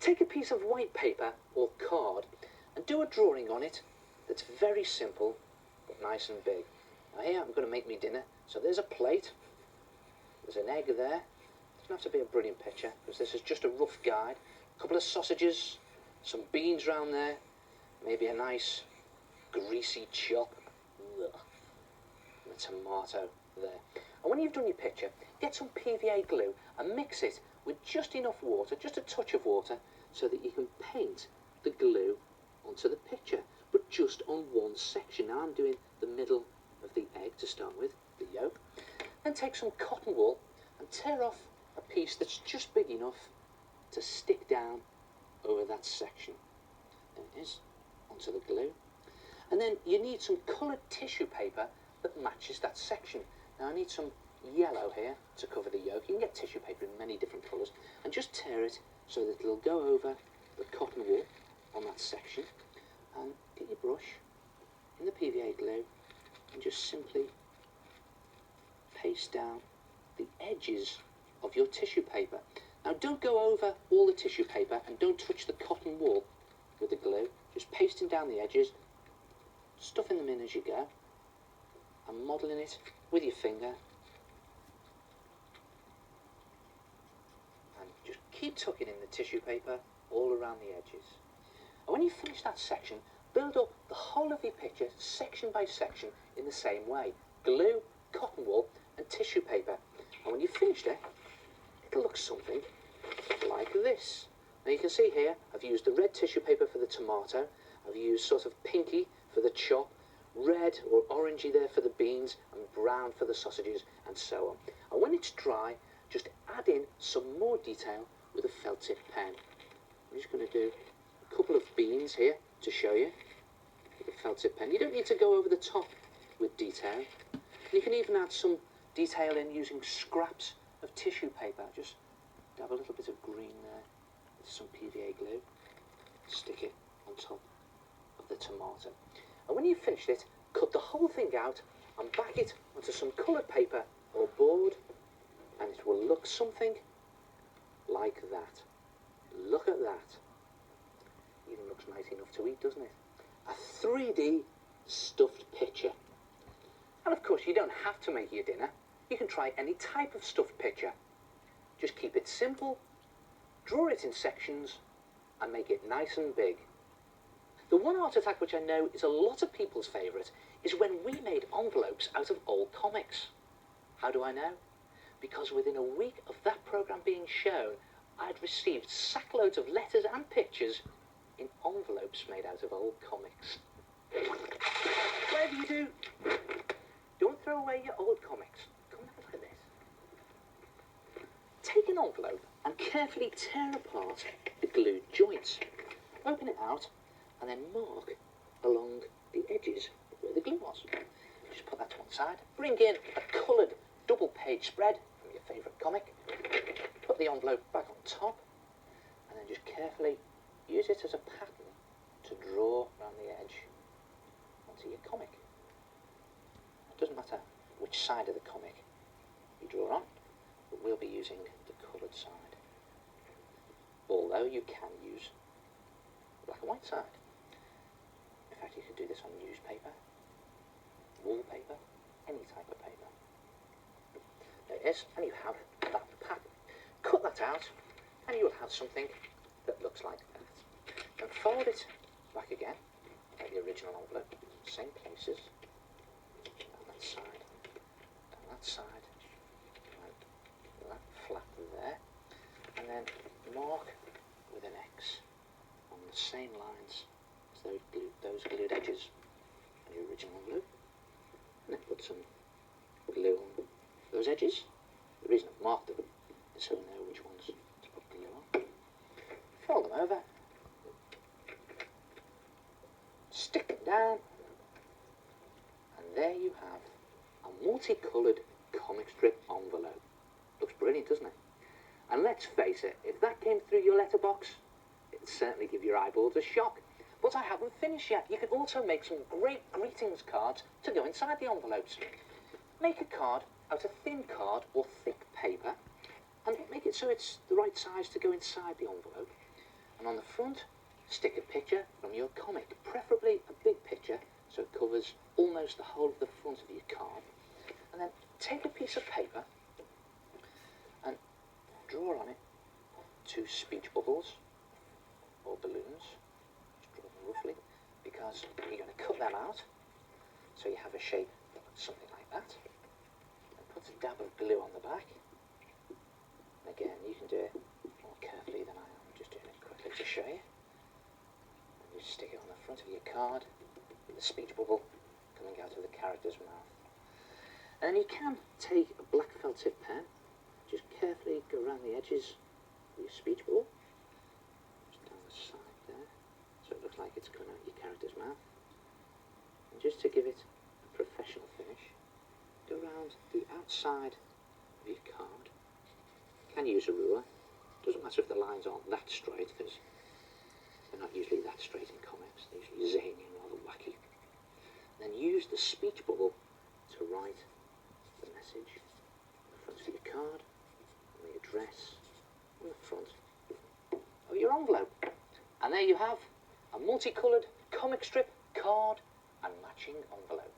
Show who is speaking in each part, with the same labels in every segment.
Speaker 1: Take a piece of white paper or card and do a drawing on it that's very simple but nice and big. Now here I'm going to make me dinner, so there's a plate, there's an egg there. It doesn't have to be a brilliant picture because this is just a rough guide. A couple of sausages, some beans round there, maybe a nice greasy chop, and a tomato there. And when you've done your picture, get some PVA glue and mix it with just enough water, just a touch of water, so that you can paint the glue onto the picture, but just on one section. Now I'm doing the middle of the egg to start with, the yolk. Then take some cotton wool and tear off a piece that's just big enough to stick down over that section. There it is, onto the glue. And then you need some coloured tissue paper that matches that section. Now I need some yellow here to cover the yolk. You can get tissue paper in many different colours, and just tear it so that it'll go over the cotton wool on that section. And get your brush in the PVA glue and just simply paste down the edges of your tissue paper. Now don't go over all the tissue paper and don't touch the cotton wool with the glue. Just pasting down the edges, stuffing them in as you go, and modelling it with your finger. And just keep tucking in the tissue paper all around the edges. And when you finish that section, build up the whole of your picture section by section in the same way. Glue, cotton wool and tissue paper. And when you've finished it, it'll look something like this. Now you can see here, I've used the red tissue paper for the tomato, I've used sort of pinky for the chop, red or orangey there for the beans, and brown for the sausages, and so on. And when it's dry, just add in some more detail with a felt tip pen. I'm just going to do a couple of beans here to show you with a felt tip pen. You don't need to go over the top with detail. You can even add some detail in using scraps of tissue paper. Just dab a little bit of green there with some PVA glue, stick it on top of the tomato. And when you've finished it, cut the whole thing out and back it onto some coloured paper or board, and it will look something like that. Look at that. Even looks nice enough to eat, doesn't it? A 3D stuffed picture. And of course you don't have to make your dinner. You can try any type of stuffed picture. Just keep it simple, draw it in sections, and make it nice and big. The one art attack which I know is a lot of people's favourite is when we made envelopes out of old comics. How do I know? Because within a week of that programme being shown, I'd received sackloads of letters and pictures in envelopes made out of old comics. Whatever you do, don't throw away your old comics. Come and have a look at this. Take an envelope and carefully tear apart the glued joints. Open it out and then mark along the edges where the glue was. Just put that to one side. Bring in a coloured double page spread from your favourite comic. Put the envelope back on top and then just carefully use it as a pattern to draw around the edge onto your comic. It doesn't matter which side of the comic you draw on, but we'll be using the coloured side. Although you can use the black and white side. In fact, you could do this on newspaper, wallpaper, any type of paper. There it is, and you have that pattern. Cut that out, and you will have something that looks like that. And fold it back again, like the original envelope, same places, down that side, and that flap there, and then mark with an X on the same lines as those glued edges on the original envelope, and then put some glue on those edges. The reason I've marked them is so we know which ones to put glue on. Fold them over, stick them down, and there you have a multicoloured comic strip envelope. Looks brilliant, doesn't it? And let's face it, if that came through your letterbox, it'd certainly give your eyeballs a shock. But I haven't finished yet. You can also make some great greetings cards to go inside the envelopes. Make a card out of thin card or thick paper, and make it so it's the right size to go inside the envelope. And on the front, stick a picture from your comic, preferably a big picture so it covers almost the whole of the front of your card. And then take a piece of paper and draw on it 2 speech bubbles or balloons. Just draw them roughly, because you're going to cut them out so you have a shape that looks something like that. And put a dab of glue on the back. And again, you can do it more carefully than I am. I'm just doing it quickly to show you. And you stick it on the front of your card with the speech bubble coming out of the character's mouth. And then you can take a black felt tip pen, just carefully go around the edges of your speech bubble, just down the side there, so it looks like it's coming out of your character's mouth. And just to give it a professional finish, go around the outside of your card. You can use a ruler. Doesn't matter if the lines aren't that straight, because they're not usually that straight in comics. They're usually zany and rather wacky. Then use the speech bubble to write the message on the front of your card, and the address on the front of your envelope. And there you have a multicoloured comic strip card and matching envelope.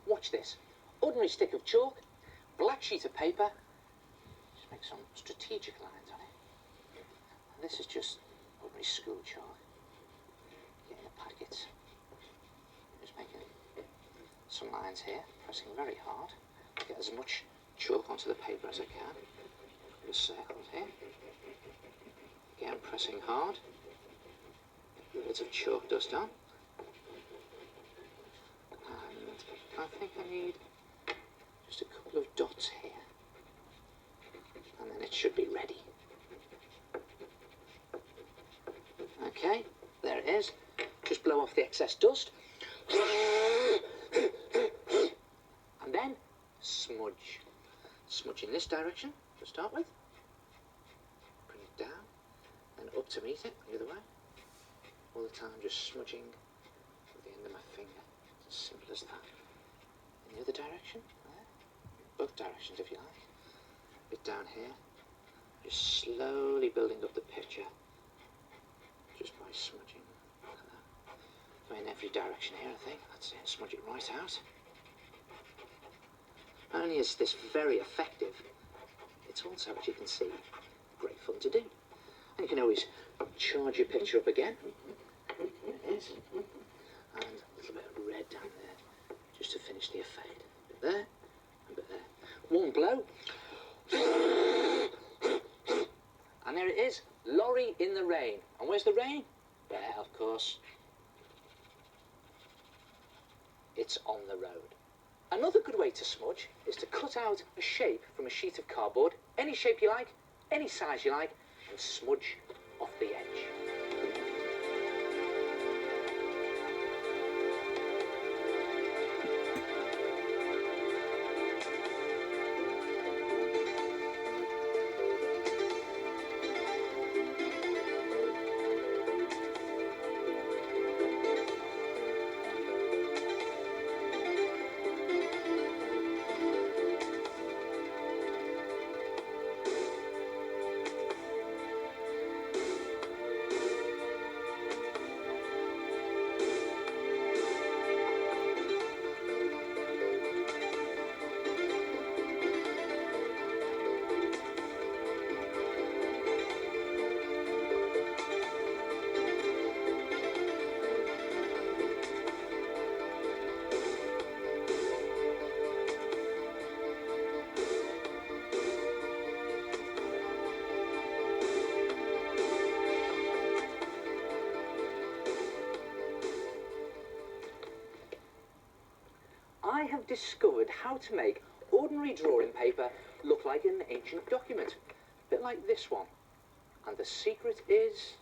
Speaker 1: Watch this. Ordinary stick of chalk, black sheet of paper, just make some strategic lines on it. And this is just ordinary school chalk. Get in the packets. Just making some lines here, pressing very hard. Get as much chalk onto the paper as I can. The circles here. Again, pressing hard. Get bits of chalk dust on. And I think I need couple of dots here. And then it should be ready. Okay, there it is. Just blow off the excess dust. And then smudge. Smudge in this direction to start with. Bring it down. Then up to meet it, the other way. All the time just smudging with the end of my finger. It's as simple as that. In the other direction, there. Both directions if you like. A bit down here. Just slowly building up the picture. Just by smudging. Like that. In every direction here, I think. That's it. Smudge it right out. Not only is this very effective, it's also, as you can see, great fun to do. And you can always charge your picture up again. There it is. And a little bit of red down there, just to finish the effect. A bit there, a bit there. One blow. And there it is, Lorry in the rain. And where's the rain? Well, of course, it's on the road. Another good way to smudge is to cut out a shape from a sheet of cardboard, any shape you like, any size you like, and smudge off the edge. I have discovered how to make ordinary drawing paper look like an ancient document, a bit like this one. And the secret is...